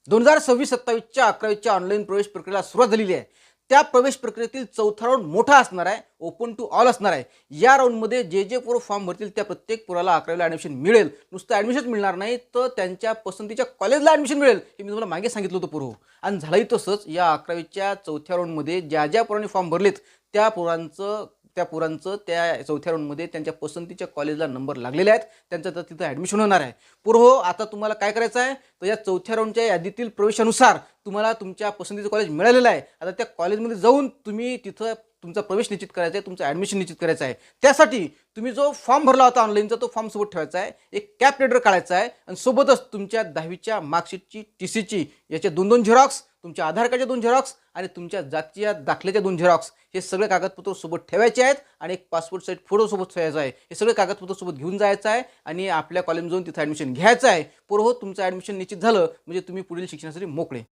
2026-27च्या 11वीच्या online प्रवेश प्रक्रियेला सुरुवात झालेली आहे. त्या प्रवेश प्रक्रियेतील चौथा राऊंड मोठा असणार आहे, ओपन टू ऑल असणार आहे. या राऊंडमध्ये जे पोरं फॉर्म भरतील त्या प्रत्येक पोराला 11वीला ॲडमिशन मिळेल. नुसतं ॲडमिशन मिळणार नाही, तर त्यांच्या पसंतीच्या कॉलेजला ॲडमिशन मिळेल. हे मी तुम्हाला मागे सांगितलं होतं पूर्व. आणि झालंही तसंच. या 11वीच्या चौथ्या राऊंडमध्ये ज्या पोरांनी फॉर्म भरलेत त्या त्या चौथ्या राऊंडमध्ये त्यांच्या पसंतीच्या कॉलेजला नंबर लागलेले आहेत. त्यांचं तर तिथं ॲडमिशन होणार आहे. आता तुम्हाला काय करायचं आहे, तर या चौथ्या राऊंडच्या यादीतील प्रवेशानुसार तुम्हाला तुमच्या पसंतीचं कॉलेज मिळालेलं आहे. आता त्या कॉलेजमध्ये जाऊन तुम्ही तिथं तुमचा प्रवेश निश्चित करायचा आहे, तुमचं ॲडमिशन निश्चित करायचं आहे. त्यासाठी तुम्ही जो फॉर्म भरला होता ऑनलाईनचा, तो फॉर्म सोबत ठेवायचा आहे. एक कॅप रेडर काढायचा आहे आणि सोबतच तुमच्या 10वीच्या मार्कशीटची, TCची याचे 2-2 झेरॉक्स, तुमच्या आधार कार्डचे 2 झेरॉक्स आणि तुमच्या जातीच्या दाखल्याचे 2 झेरॉक्स, हे सगळे कागदपत्र सोबत ठेवायचे आहेत. आणि एक पासपोर्ट साईज फोटो सोबत ठेवायचा आहे. हे सगळे कागदपत्र सोबत घेऊन जायचं आहे आणि आपल्या कॉलेज जाऊन तिथं ॲडमिशन घ्यायचं आहे. तुमचं ॲडमिशन निश्चित झालं म्हणजे तुम्ही पुढील शिक्षणासाठी मोकळे.